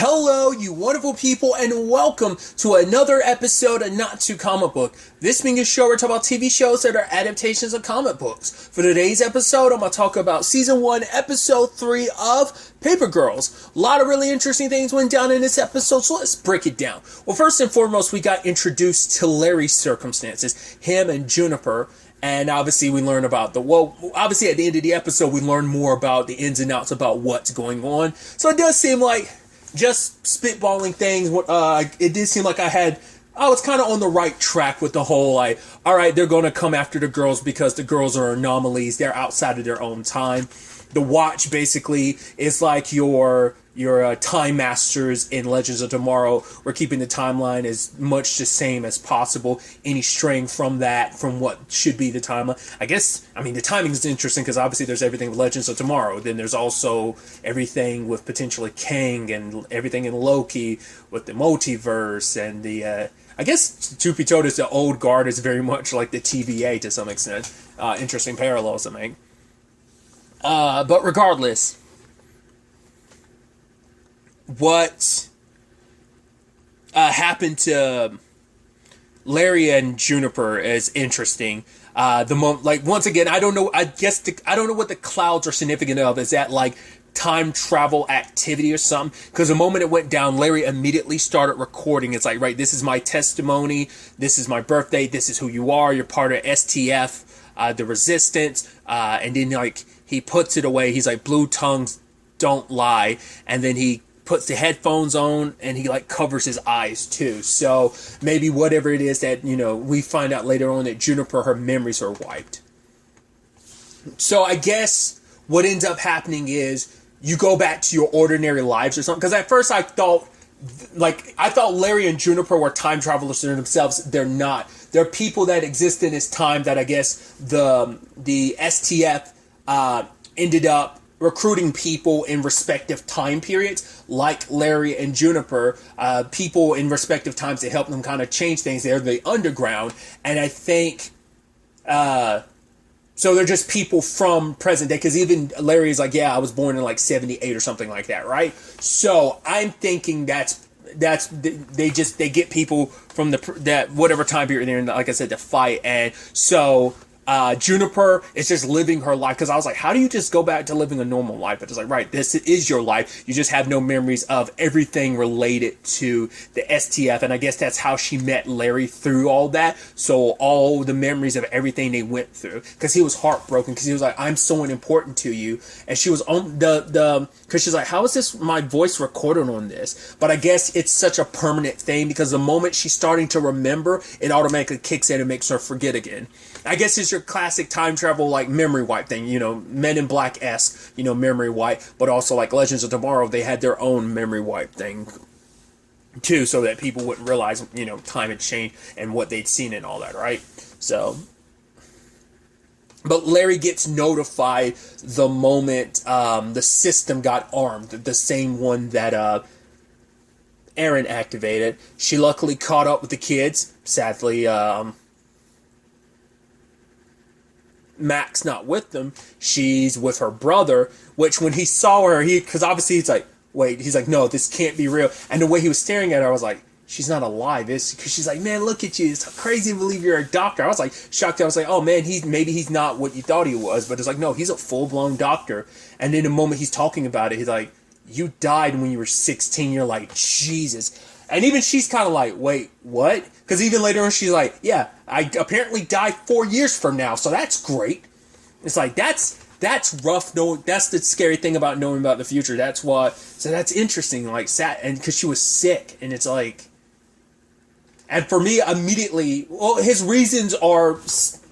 Hello, you wonderful people, and welcome to another episode of Not Too Comic Book. This being a show where we talk about TV shows that are adaptations of comic books. For today's episode, I'm going to talk about Season 1, Episode 3 of Paper Girls. A lot of really interesting things went down in this episode, so let's break it down. Well, first and foremost, we got introduced to Larry's circumstances, him and Juniper. And obviously we learn about obviously at the end of the episode, we learn more about the ins and outs about what's going on. So it does seem like, just spitballing things, it did seem like I was kind of on the right track with the whole, alright, they're going to come after the girls because the girls are anomalies, they're outside of their own time. The Watch basically is like your time masters in Legends of Tomorrow. We're keeping the timeline as much the same as possible. Any straying from what should be the timeline. The timing is interesting because obviously there's everything with Legends of Tomorrow. Then there's also everything with potentially Kang and everything in Loki with the multiverse and the... I guess, truth be told, the old guard is very much like the TVA to some extent. Interesting parallels to make. But regardless, what happened to Larry and Juniper is interesting. Once again, I don't know. I don't know what the clouds are significant of. Is that like time travel activity or something? Because the moment it went down, Larry immediately started recording. It's like, right, this is my testimony. This is my birthday. This is who you are. You're part of STF, the Resistance, and then he puts it away. He's like, blue tongues don't lie. And then he puts the headphones on and he covers his eyes too. So maybe whatever it is that, we find out later on that Juniper, her memories are wiped. So I guess what ends up happening is you go back to your ordinary lives or something. Because at first I thought Larry and Juniper were time travelers in themselves. They're not. They're people that exist in this time that I guess the STF ended up recruiting people in respective time periods, like Larry and Juniper, people in respective times to help them kind of change things. They're the underground, and I think, so they're just people from present day, because even Larry is like, yeah, I was born in 78 or something like that, right? So I'm thinking they get people from that whatever time period they're in, like I said, to fight. And so Juniper is just living her life, because I was like, how do you just go back to living a normal life? But it's like, right, this is your life. You just have no memories of everything related to the STF. And I guess that's how she met Larry, through all that. So all the memories of everything they went through, because he was heartbroken, because he was like, I'm so important to you. And she was on because she's like, how is this my voice recorded on this? But I guess it's such a permanent thing, because the moment she's starting to remember, it automatically kicks in and makes her forget again. I guess it's your classic time travel, memory wipe thing, Men in Black-esque, memory wipe, but also Legends of Tomorrow, they had their own memory wipe thing too, so that people wouldn't realize, time had changed and what they'd seen and all that, right? So, but Larry gets notified the moment the system got armed, the same one that Aaron activated. She luckily caught up with the kids. Sadly, Mac's not with them. She's with her brother, which when he saw her, because obviously he's like, no, this can't be real. And the way he was staring at her, I was like, she's not alive. Because she's like, man, look at you. It's crazy to believe you're a doctor. I was shocked. I was like, oh man, maybe he's not what you thought he was. But it's like, no, he's a full-blown doctor. And then the moment he's talking about it, he's like, you died when you were 16. You're like, Jesus. And even she's kind of like, wait, what? Because even later on, she's like, yeah, I apparently died 4 years from now, so that's great. It's like, that's rough. No, that's the scary thing about knowing about the future. So that's interesting, and because she was sick, and it's like, and for me, immediately, well, his reasons are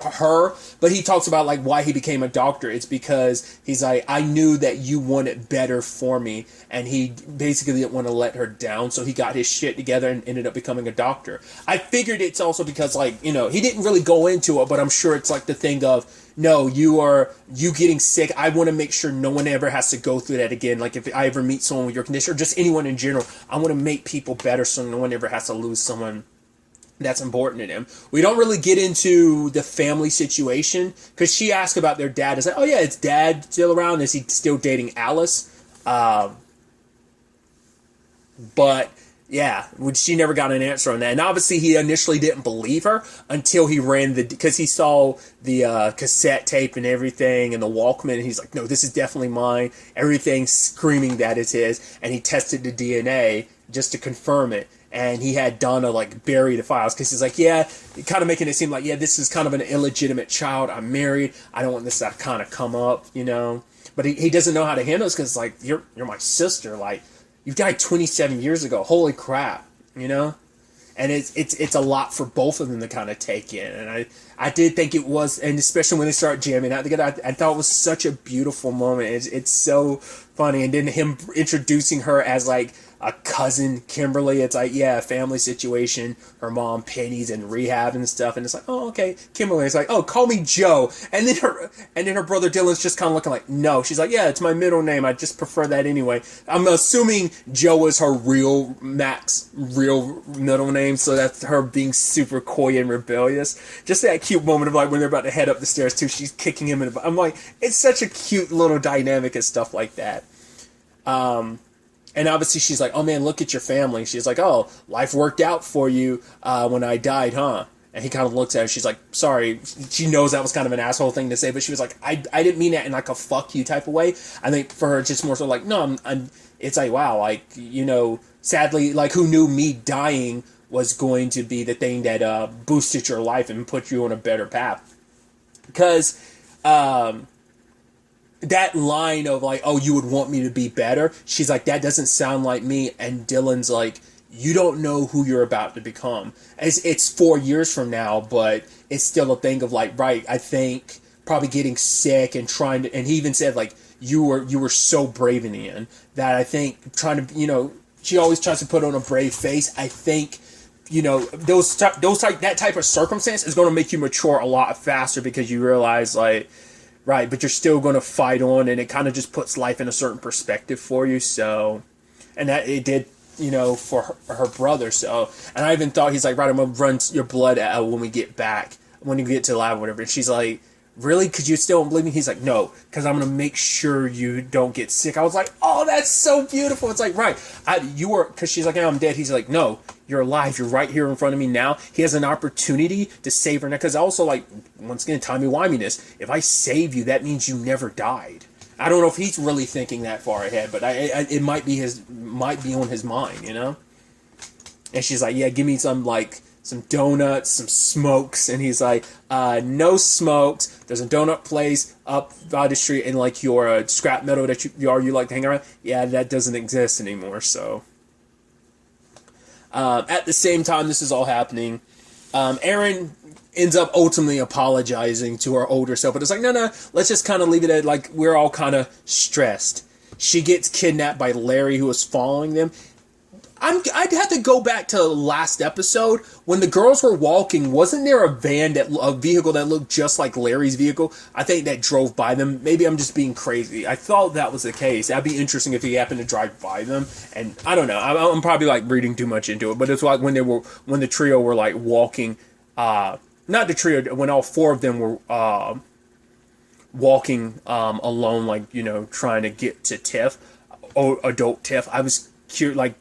her, but he talks about why he became a doctor. It's because he's like, I knew that you wanted better for me, and he basically didn't want to let her down, so he got his shit together and ended up becoming a doctor. I figured it's also because he didn't really go into it, but I'm sure it's the thing of, no, you getting sick, I want to make sure no one ever has to go through that again. If I ever meet someone with your condition, or just anyone in general, I want to make people better so no one ever has to lose someone that's important to them. We don't really get into the family situation, because she asked about their dad. It's like, oh yeah, is dad still around? Is he still dating Alice? But yeah, she never got an answer on that. And obviously he initially didn't believe her until he ran because he saw the cassette tape and everything and the Walkman, and he's like, no, this is definitely mine. Everything's screaming that it's his. And he tested the DNA just to confirm it. And he had Donna like bury the files because he's like, yeah, kind of making it seem like, yeah, this is kind of an illegitimate child. I'm married. I don't want this to kind of come up, you know. But he doesn't know how to handle this because like you're my sister. Like, you died 27 years ago. Holy crap, you know. And it's a lot for both of them to kind of take in. And I did think it was, and especially when they start jamming out together, I thought it was such a beautiful moment. It's so funny. And then him introducing her as like a cousin, Kimberly. It's like, yeah, family situation. Her mom, Penny's in rehab and stuff. And it's like, oh, okay, Kimberly. It's like, oh, call me Joe. And then her brother Dylan's just kind of looking like, no. She's like, yeah, it's my middle name. I just prefer that anyway. I'm assuming Joe is her real middle name. So that's her being super coy and rebellious. Just that cute moment of like when they're about to head up the stairs too. She's kicking him in the butt. I'm like, it's such a cute little dynamic and stuff like that. And obviously she's like, oh man, look at your family. She's like, oh, life worked out for you when I died, huh? And he kind of looks at her. She's like, sorry. She knows that was kind of an asshole thing to say, but she was like, I didn't mean that in like a fuck you type of way. I think for her, just more so like, no, it's like, wow, like, you know, sadly, like who knew me dying was going to be the thing that boosted your life and put you on a better path. Because that line of like, oh, you would want me to be better. She's like, that doesn't sound like me. And Dylan's like, you don't know who you're about to become. It's 4 years from now, but it's still a thing of like, right, I think probably getting sick and trying to, and he even said like, you were so brave in the end that I think trying to, you know, she always tries to put on a brave face. I think, you know, that type of circumstance is going to make you mature a lot faster because you realize like, right, but you're still going to fight on, and it kind of just puts life in a certain perspective for you. So, and that it did, you know, for her brother. So, and I even thought he's like, right, I'm going to run your blood out when we get back, when you get to the lab or whatever. And she's like, really? Because you still don't believe me? He's like, no, because I'm going to make sure you don't get sick. I was like, oh, that's so beautiful. It's like, right, you were, because she's like, yeah, I'm dead. He's like, no, you're alive. You're right here in front of me now. He has an opportunity to save her now. Because also, like, once again, timey-wiminess, if I save you, that means you never died. I don't know if he's really thinking that far ahead, but it might be on his mind, you know? And she's like, yeah, give me some donuts, some smokes. And he's like, no smokes. There's a donut place up by the street, and like your scrap metal that you like to hang around. Yeah, that doesn't exist anymore. So at the same time this is all happening, Erin ends up ultimately apologizing to her older self, but it's like, no, let's just kind of leave it at like we're all kind of stressed. She gets kidnapped by Larry, who was following them. I'd have to go back to the last episode when the girls were walking. Wasn't there a vehicle that looked just like Larry's vehicle? I think that drove by them. Maybe I'm just being crazy. I thought that was the case. That'd be interesting if he happened to drive by them. And I don't know. I'm probably like reading too much into it. But it's like when the trio were like walking. Not the trio. When all four of them were walking alone, like, you know, trying to get to Tiff, adult Tiff. I was curious, like.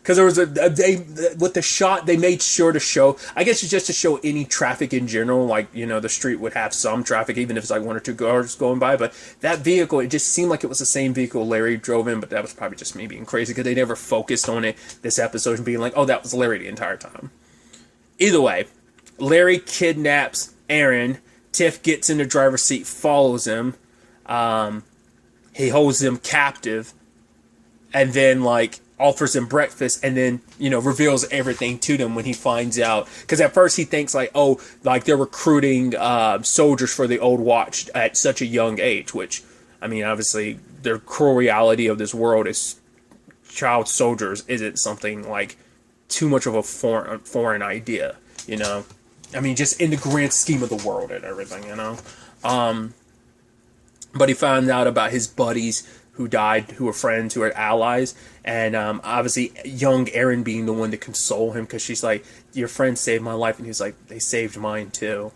Because there was with the shot, they made sure to show, I guess it's just to show any traffic in general, like, you know, the street would have some traffic, even if it's like one or two cars going by, but that vehicle, it just seemed like it was the same vehicle Larry drove in, but that was probably just me being crazy, because they never focused on it this episode and being like, oh, that was Larry the entire time. Either way, Larry kidnaps Erin, Tiff gets in the driver's seat, follows him, he holds him captive, and then, like, offers them breakfast, and then, you know, reveals everything to them when he finds out. Because at first he thinks like, oh, like they're recruiting soldiers for the Old Watch at such a young age, which, I mean, obviously the cruel reality of this world is child soldiers isn't something like too much of a foreign idea, you know? I mean, just in the grand scheme of the world and everything, you know? But he found out about his buddies who died, who were friends, who were allies, and obviously young Erin being the one to console him, because she's like, your friends saved my life, and he's like, they saved mine too.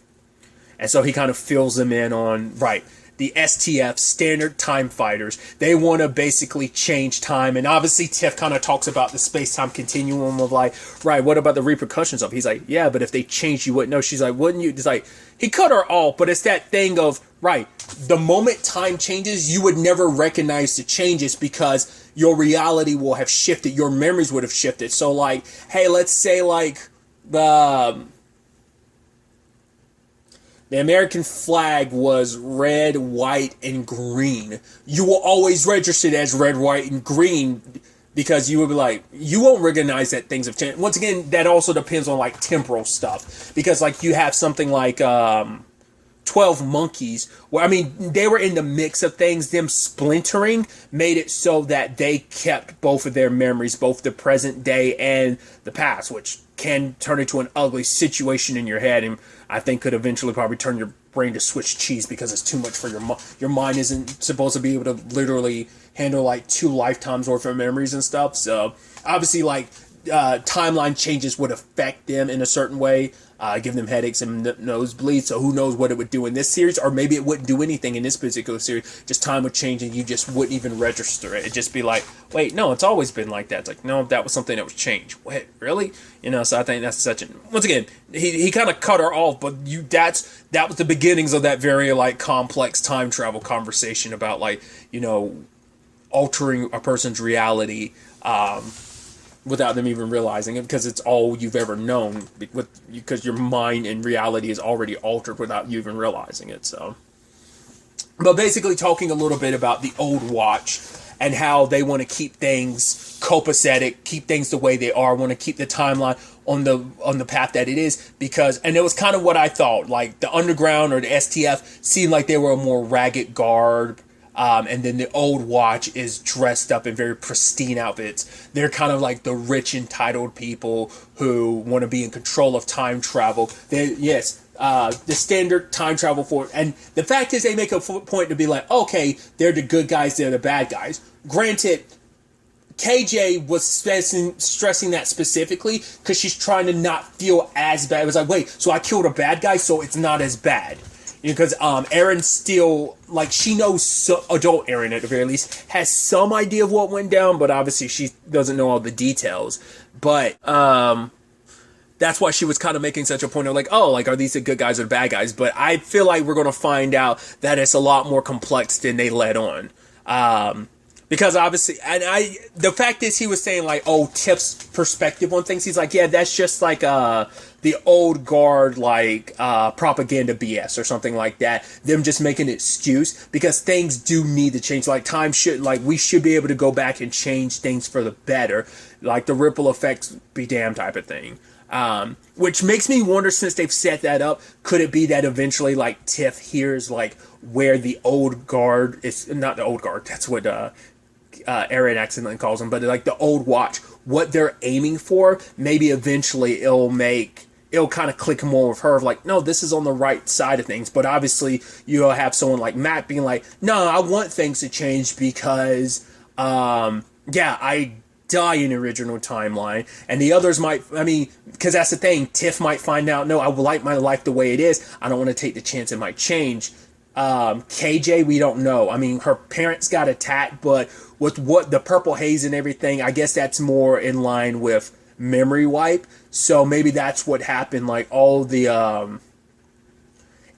And so he kind of fills him in on, right, the STF, Standard Time Fighters. They want to basically change time. And obviously Tiff kind of talks about the space-time continuum of like, right, what about the repercussions of it? He's like, yeah, but if they changed, you wouldn't know. She's like, wouldn't you? It's like, he cut her off, but it's that thing of, right, the moment time changes, you would never recognize the changes because your reality will have shifted. Your memories would have shifted. So like, hey, let's say like the American flag was red, white, and green. You will always register it as red, white, and green because you would be like, you won't recognize that things have changed. Once again, that also depends on like temporal stuff. Because like you have something like 12 Monkeys, where I mean, they were in the mix of things. Them splintering made it so that they kept both of their memories, both the present day and the past, which can turn into an ugly situation in your head, and I think could eventually probably turn your brain to Swiss cheese because it's too much for your mind isn't supposed to be able to literally handle like 2 lifetimes worth of memories and stuff. So obviously, like timeline changes would affect them in a certain way, give them headaches and nosebleeds. So who knows what it would do in this series, or maybe it wouldn't do anything in this particular series. Just time would change and you just wouldn't even register it. It'd just be like, wait, no, it's always been like that. It's like, no, that was something that was changed. Wait, really? You know, so I think that's such once again, he kind of cut her off, but that was the beginnings of that very like complex time travel conversation about like, you know, altering a person's reality without them even realizing it, because it's all you've ever known, because your mind and reality is already altered without you even realizing it. So, but basically talking a little bit about the old watch and how they want to keep things copacetic, keep things the way they are, want to keep the timeline on the path that it is, because, and it was kind of what I thought, like the Underground or the STF seemed like they were a more ragged garb. And then the old watch is dressed up in very pristine outfits. They're kind of like the rich, entitled people who want to be in control of time travel. The standard time travel for, and the fact is they make a point to be like, okay, they're the good guys, they're the bad guys. Granted, KJ was stressing that specifically because she's trying to not feel as bad. It was like, wait, so I killed a bad guy, so it's not as bad. Because Erin still, like, she knows, adult Erin at the very least, has some idea of what went down, but obviously she doesn't know all the details. But that's why she was kind of making such a point of like, oh, like, are these the good guys or the bad guys? But I feel like we're going to find out that it's a lot more complex than they let on. Because obviously, and the fact is he was saying like, oh, Tiff's perspective on things. He's like, yeah, that's just like the old guard, like propaganda BS or something like that. Them just making an excuse because things do need to change. Like we should be able to go back and change things for the better. Like the ripple effects be damned type of thing. Which makes me wonder, since they've set that up, could it be that eventually like Tiff hears like where the old guard is, not the old guard, that's what Erin accidentally calls them, but like the old watch, what they're aiming for, maybe eventually it'll kind of click more with her of like, no, this is on the right side of things. But obviously you'll have someone like Matt being like, no, I want things to change because I die in the original timeline, and the others might, I mean, because that's the thing, Tiff might find out, no, I would like my life the way it is, I don't want to take the chance it might change. KJ, we don't know. I mean, her parents got attacked, but with what the purple haze and everything, I guess that's more in line with memory wipe. So maybe that's what happened. Like all the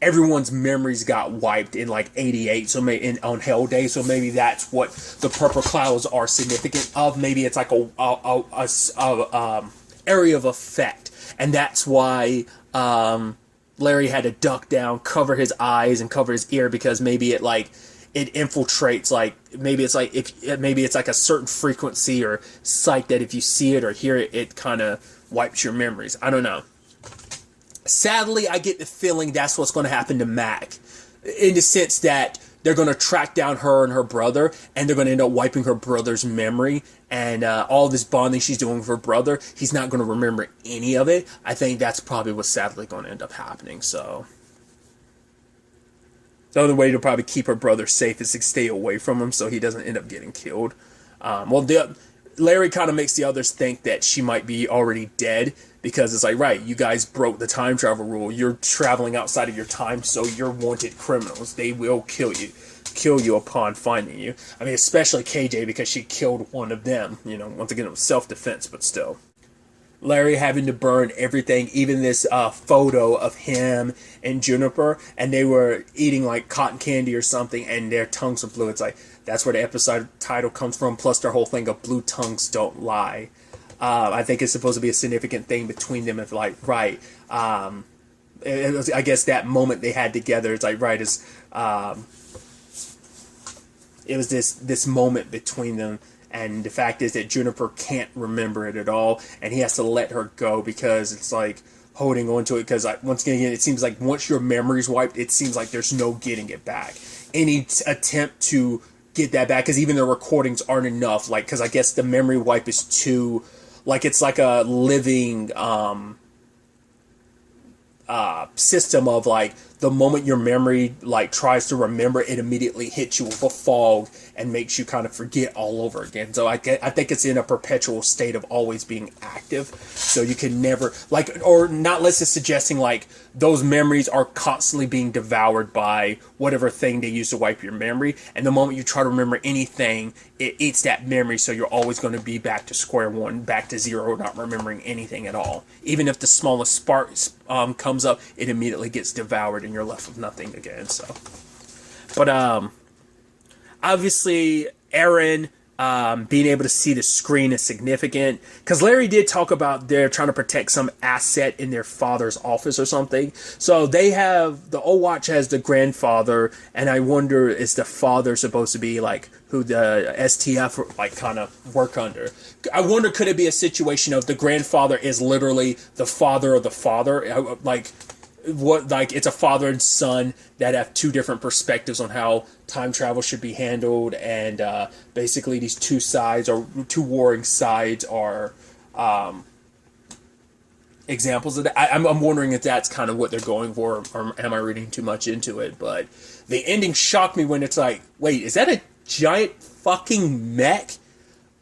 everyone's memories got wiped in like 88. So maybe on Hell Day. So maybe that's what the purple clouds are significant of. Maybe it's like a area of effect, and that's why Larry had to duck down, cover his eyes and cover his ear, because maybe it infiltrates, like maybe it's like a certain frequency or sight that if you see it or hear it, it kind of wipes your memories. I don't know. Sadly, I get the feeling that's what's going to happen to Mac, in the sense that they're going to track down her and her brother, and they're going to end up wiping her brother's memory, and all this bonding she's doing with her brother, he's not going to remember any of it. I think that's probably what's sadly going to end up happening. So the only way to probably keep her brother safe is to stay away from him so he doesn't end up getting killed. Larry kind of makes the others think that she might be already dead, because it's like, right, you guys broke the time travel rule. You're traveling outside of your time, so you're wanted criminals. They will kill you upon finding you. I mean, especially KJ, because she killed one of them. You know, once again, it was self-defense, but still. Larry having to burn everything, even this photo of him and Juniper, and they were eating like cotton candy or something, and their tongues were blue. It's like, that's where the episode title comes from, plus their whole thing of blue tongues don't lie. I think it's supposed to be a significant thing between them. If like, right, it was, I guess that moment they had together, it's like, right, it was this moment between them. And the fact is that Juniper can't remember it at all, and he has to let her go because it's like holding on to it. Because once again, it seems like once your memory's wiped, it seems like there's no getting it back. Any attempt to get that back, because even the recordings aren't enough. Like, because I guess the memory wipe is too, like, it's like a living system of like the moment your memory like tries to remember, it immediately hits you with a fog and makes you kind of forget all over again. So I think it's in a perpetual state of always being active, so you can never like, or not less is suggesting like those memories are constantly being devoured by whatever thing they use to wipe your memory, and the moment you try to remember anything, it eats that memory, so you're always going to be back to square one, back to zero, not remembering anything at all. Even if the smallest spark comes up, it immediately gets devoured and you're left with nothing again. So, but obviously Aaron being able to see the screen is significant, because Larry did talk about they're trying to protect some asset in their father's office or something. So they have, the old watch has the grandfather, and I wonder, is the father supposed to be like who the STF like kind of work under? I wonder, could it be a situation of the grandfather is literally the father of the father, like what, like it's a father and son that have two different perspectives on how time travel should be handled, and basically these two sides, or two warring sides, are examples of that. I'm wondering if that's kind of what they're going for, or am I reading too much into it? But the ending shocked me when it's like, wait, is that a giant fucking mech?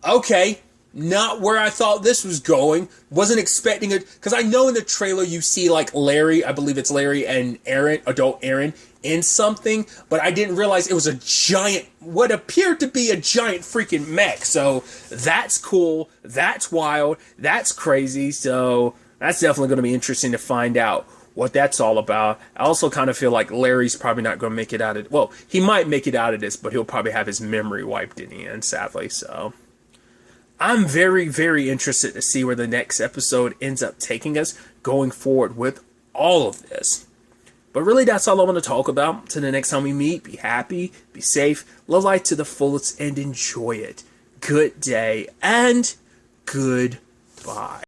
Okay, not where I thought this was going. Wasn't expecting it, because I know in the trailer you see like Larry, I believe it's Larry and Aaron, adult Aaron, in something, but I didn't realize it was a giant, what appeared to be a giant freaking mech. So that's cool, that's wild, that's crazy. So that's definitely going to be interesting to find out what that's all about. I also kind of feel like Larry's probably not going to make it out of, well, he might make it out of this, but he'll probably have his memory wiped in the end, sadly. So I'm very, very interested to see where the next episode ends up taking us going forward with all of this. But really, that's all I want to talk about. Till the next time we meet, be happy, be safe, live life to the fullest, and enjoy it. Good day, and goodbye.